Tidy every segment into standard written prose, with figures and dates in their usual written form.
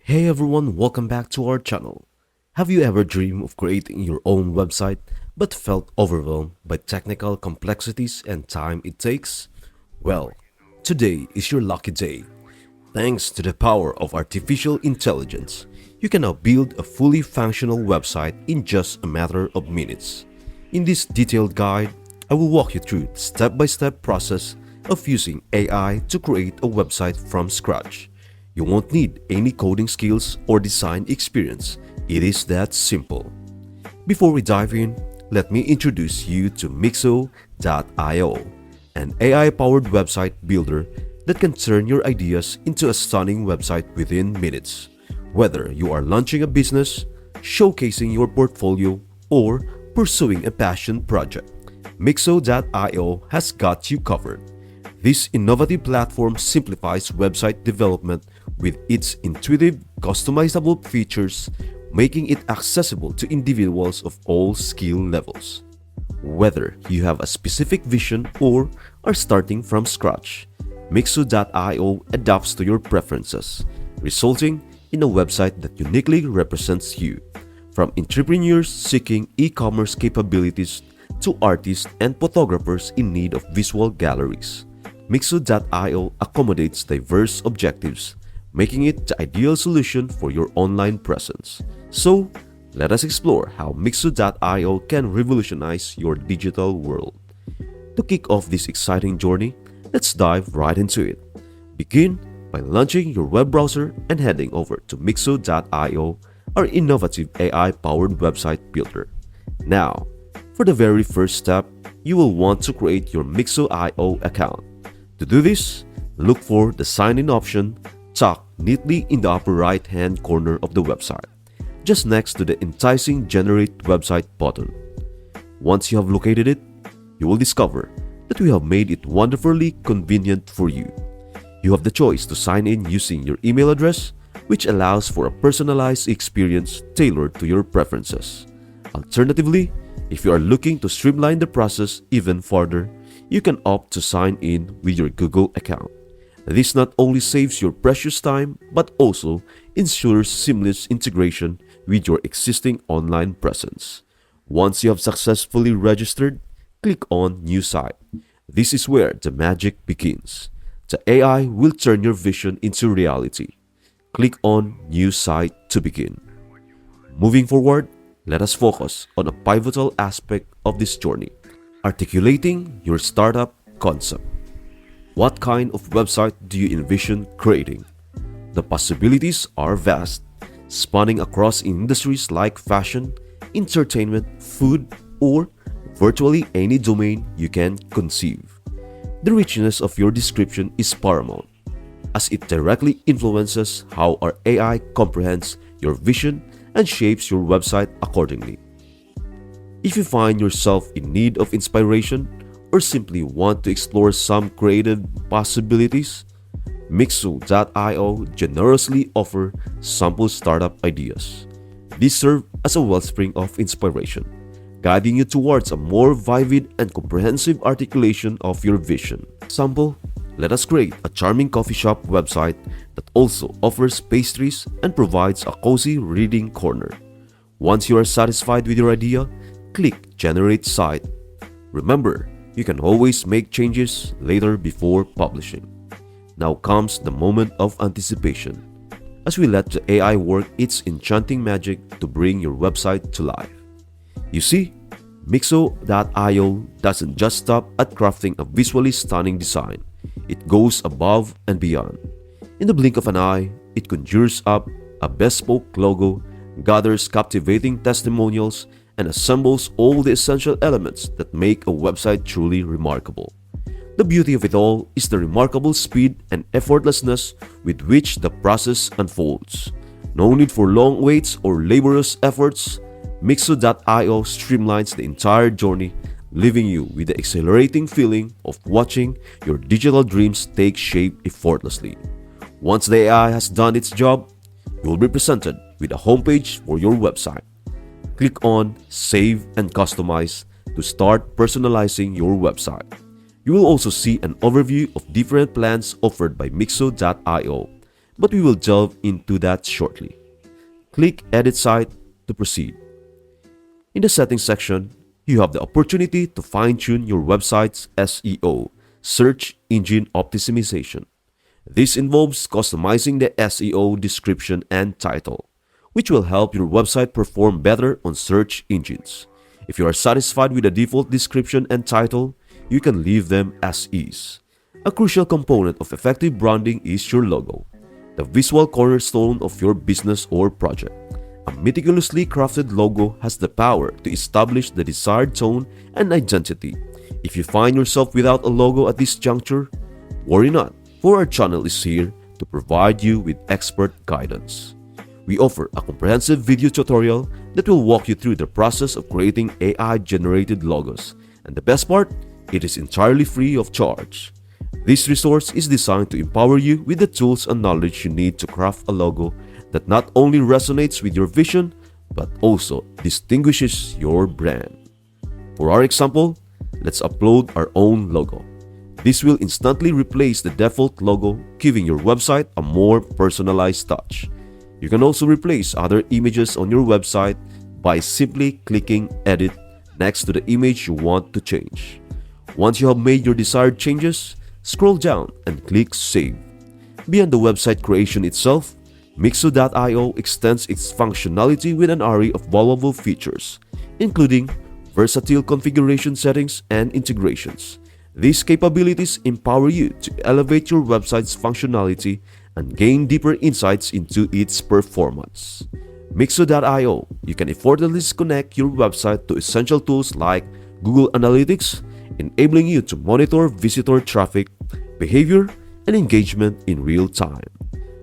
Hey everyone, welcome back to our channel. Have you ever dreamed of creating your own website but felt overwhelmed by technical complexities and time it takes? Well, today is your lucky day. Thanks to the power of artificial intelligence, you can now build a fully functional website in just a matter of minutes. In this detailed guide, I will walk you through the step-by-step process of using AI to create a website from scratch. You won't need any coding skills or design experience. It is that simple. Before we dive in, let me introduce you to Mixo.io, an AI-powered website builder that can turn your ideas into a stunning website within minutes. Whether you are launching a business, showcasing your portfolio, or pursuing a passion project, Mixo.io has got you covered. This innovative platform simplifies website development with its intuitive, customizable features, making it accessible to individuals of all skill levels. Whether you have a specific vision or are starting from scratch, Mixo.io adapts to your preferences, resulting in a website that uniquely represents you. From entrepreneurs seeking e-commerce capabilities to artists and photographers in need of visual galleries, Mixo.io accommodates diverse objectives, making it the ideal solution for your online presence. So, let us explore how Mixo.io can revolutionize your digital world. To kick off this exciting journey, let's dive right into it. Begin by launching your web browser and heading over to Mixo.io, our innovative AI-powered website builder. Now, for the very first step, you will want to create your Mixo.io account. To do this, look for the sign-in option tucked neatly in the upper right-hand corner of the website, just next to the enticing Generate Website button. Once you have located it, you will discover that we have made it wonderfully convenient for you. You have the choice to sign in using your email address, which allows for a personalized experience tailored to your preferences. Alternatively, if you are looking to streamline the process even further, you can opt to sign in with your Google account. This not only saves your precious time, but also ensures seamless integration with your existing online presence. Once you have successfully registered, click on New Site. This is where the magic begins. The AI will turn your vision into reality. Click on New Site to begin. Moving forward, let us focus on a pivotal aspect of this journey: articulating your startup concept. What kind of website do you envision creating? The possibilities are vast, spanning across industries like fashion, entertainment, food, or virtually any domain you can conceive. The richness of your description is paramount, as it directly influences how our AI comprehends your vision and shapes your website accordingly. If you find yourself in need of inspiration or simply want to explore some creative possibilities, Mixo.io generously offers sample startup ideas. These serve as a wellspring of inspiration, guiding you towards a more vivid and comprehensive articulation of your vision. Sample, let us create a charming coffee shop website that also offers pastries and provides a cozy reading corner. Once you are satisfied with your idea, click Generate Site. Remember, you can always make changes later before publishing. Now comes the moment of anticipation, as we let the AI work its enchanting magic to bring your website to life. You see, Mixo.io doesn't just stop at crafting a visually stunning design. It goes above and beyond. In the blink of an eye, it conjures up a bespoke logo, gathers captivating testimonials, and assembles all the essential elements that make a website truly remarkable. The beauty of it all is the remarkable speed and effortlessness with which the process unfolds. No need for long waits or laborious efforts. Mixo.io streamlines the entire journey, leaving you with the exhilarating feeling of watching your digital dreams take shape effortlessly. Once the AI has done its job, you will be presented with a homepage for your website. Click on Save and Customize to start personalizing your website. You will also see an overview of different plans offered by Mixo.io, but we will delve into that shortly. Click Edit Site to proceed. In the Settings section, you have the opportunity to fine-tune your website's SEO, search engine optimization. This involves customizing the SEO description and title, which will help your website perform better on search engines. If you are satisfied with the default description and title, you can leave them as is. A crucial component of effective branding is your logo, the visual cornerstone of your business or project. A meticulously crafted logo has the power to establish the desired tone and identity. If you find yourself without a logo at this juncture, worry not, for our channel is here to provide you with expert guidance. We offer a comprehensive video tutorial that will walk you through the process of creating AI-generated logos. And the best part, it is entirely free of charge. This resource is designed to empower you with the tools and knowledge you need to craft a logo that not only resonates with your vision, but also distinguishes your brand. For our example, let's upload our own logo. This will instantly replace the default logo, giving your website a more personalized touch. You can also replace other images on your website by simply clicking Edit next to the image you want to change. Once you have made your desired changes, scroll down and click Save. Beyond the website creation itself, Mixo.io extends its functionality with an array of valuable features, including versatile configuration settings and integrations. These capabilities empower you to elevate your website's functionality and gain deeper insights into its performance. Mixo.io, you can effortlessly connect your website to essential tools like Google Analytics, enabling you to monitor visitor traffic, behavior, and engagement in real time.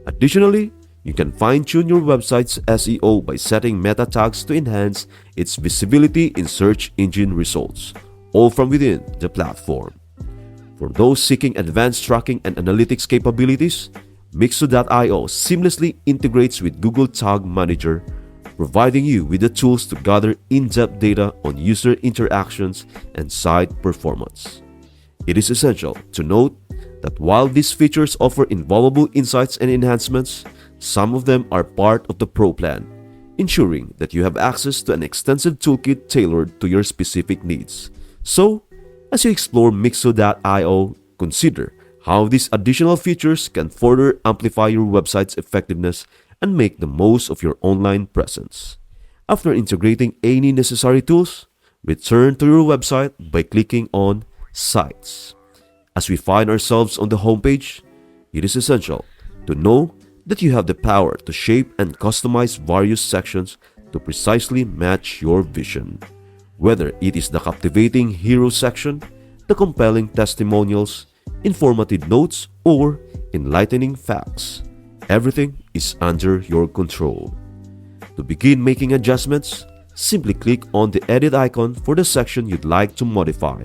Additionally, you can fine-tune your website's SEO by setting meta tags to enhance its visibility in search engine results, all from within the platform. For those seeking advanced tracking and analytics capabilities, Mixo.io seamlessly integrates with Google Tag Manager, providing you with the tools to gather in-depth data on user interactions and site performance. It is essential to note that while these features offer invaluable insights and enhancements, some of them are part of the Pro plan, ensuring that you have access to an extensive toolkit tailored to your specific needs. So, as you explore Mixo.io, consider how these additional features can further amplify your website's effectiveness and make the most of your online presence. After integrating any necessary tools, return to your website by clicking on Sites. As we find ourselves on the homepage, it is essential to know that you have the power to shape and customize various sections to precisely match your vision. Whether it is the captivating hero section, the compelling testimonials, informative notes, or enlightening facts, everything is under your control. To begin making adjustments, simply click on the edit icon for the section you'd like to modify.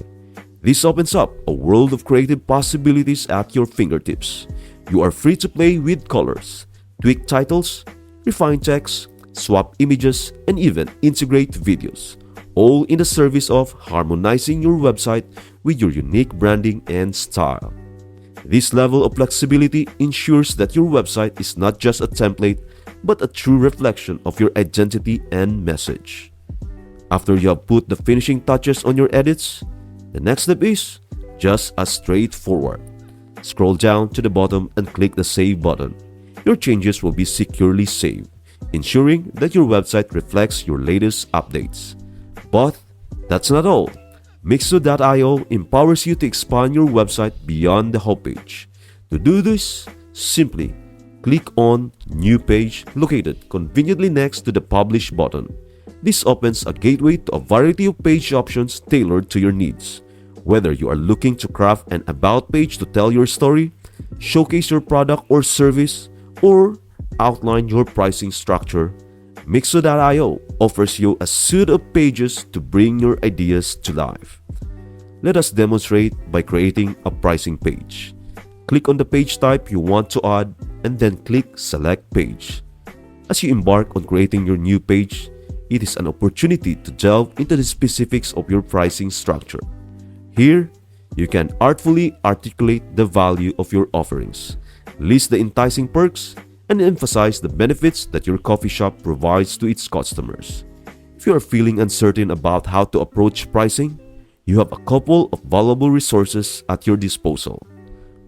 This opens up a world of creative possibilities at your fingertips. You are free to play with colors, tweak titles, refine text, swap images, and even integrate videos, all in the service of harmonizing your website with your unique branding and style. This level of flexibility ensures that your website is not just a template, but a true reflection of your identity and message. After you have put the finishing touches on your edits, the next step is just as straightforward. Scroll down to the bottom and click the Save button. Your changes will be securely saved, ensuring that your website reflects your latest updates. But that's not all. Mixo.io empowers you to expand your website beyond the homepage. To do this, simply click on New Page located conveniently next to the Publish button. This opens a gateway to a variety of page options tailored to your needs. Whether you are looking to craft an About page to tell your story, showcase your product or service, or outline your pricing structure, Mixo.io offers you a suite of pages to bring your ideas to life. Let us demonstrate by creating a pricing page. Click on the page type you want to add and then click Select Page. As you embark on creating your new page, it is an opportunity to delve into the specifics of your pricing structure. Here, you can artfully articulate the value of your offerings, list the enticing perks, and emphasize the benefits that your coffee shop provides to its customers. If you are feeling uncertain about how to approach pricing, you have a couple of valuable resources at your disposal.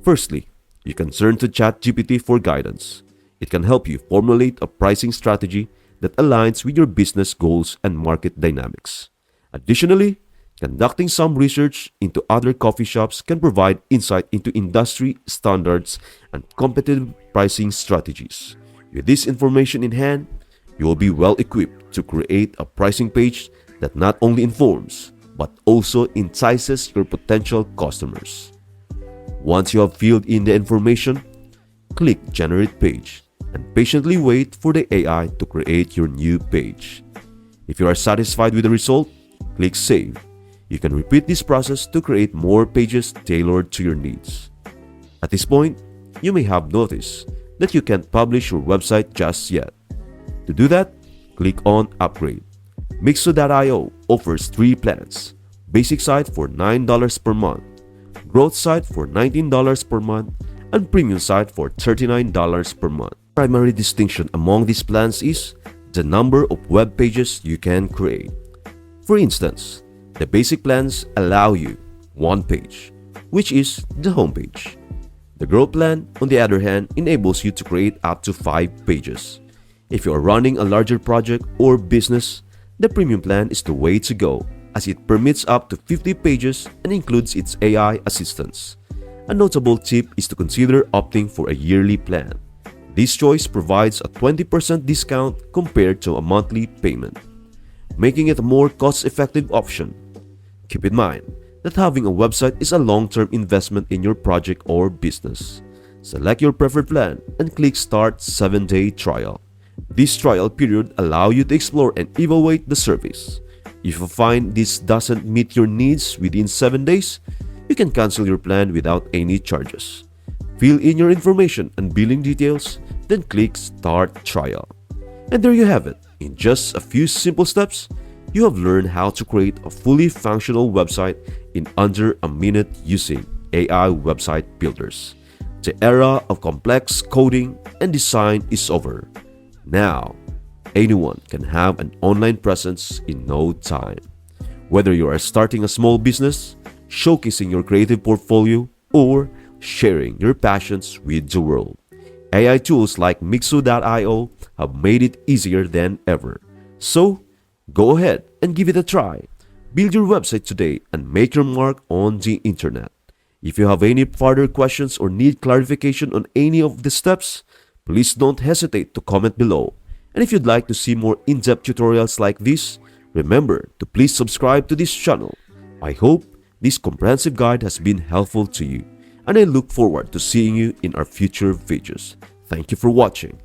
Firstly, you can turn to ChatGPT for guidance. It can help you formulate a pricing strategy that aligns with your business goals and market dynamics. Additionally, conducting some research into other coffee shops can provide insight into industry standards and competitive pricing strategies. With this information in hand, you will be well equipped to create a pricing page that not only informs but also entices your potential customers. Once you have filled in the information, click Generate Page and patiently wait for the AI to create your new page. If you are satisfied with the result, click Save. You can repeat this process to create more pages tailored to your needs. At this point, you may have noticed that you can't publish your website just yet. To do that, click on Upgrade. Mixo.io offers 3 plans: Basic site for $9 per month, Growth site for $19 per month, and Premium site for $39 per month. The primary distinction among these plans is the number of web pages you can create. For instance, the basic plans allow you 1 page, which is the homepage. The Growth plan, on the other hand, enables you to create up to 5 pages. If you are running a larger project or business, the Premium plan is the way to go, as it permits up to 50 pages and includes its AI assistance. A notable tip is to consider opting for a yearly plan. This choice provides a 20% discount compared to a monthly payment, making it a more cost-effective option. Keep in mind that having a website is a long-term investment in your project or business. Select your preferred plan and click Start 7-day trial. This trial period allows you to explore and evaluate the service. If you find this doesn't meet your needs within 7 days, you can cancel your plan without any charges. Fill in your information and billing details, then click Start Trial. And there you have it. In just a few simple steps, you have learned how to create a fully functional website in under a minute using AI website builders. The era of complex coding and design is over. Now, anyone can have an online presence in no time. Whether you are starting a small business, showcasing your creative portfolio, or sharing your passions with the world, AI tools like Mixo.io have made it easier than ever. So, go ahead and give it a try. Build your website today and make your mark on the internet. If you have any further questions or need clarification on any of the steps, please don't hesitate to comment below. And if you'd like to see more in-depth tutorials like this, remember to please subscribe to this channel. I hope this comprehensive guide has been helpful to you, and I look forward to seeing you in our future videos. Thank you for watching.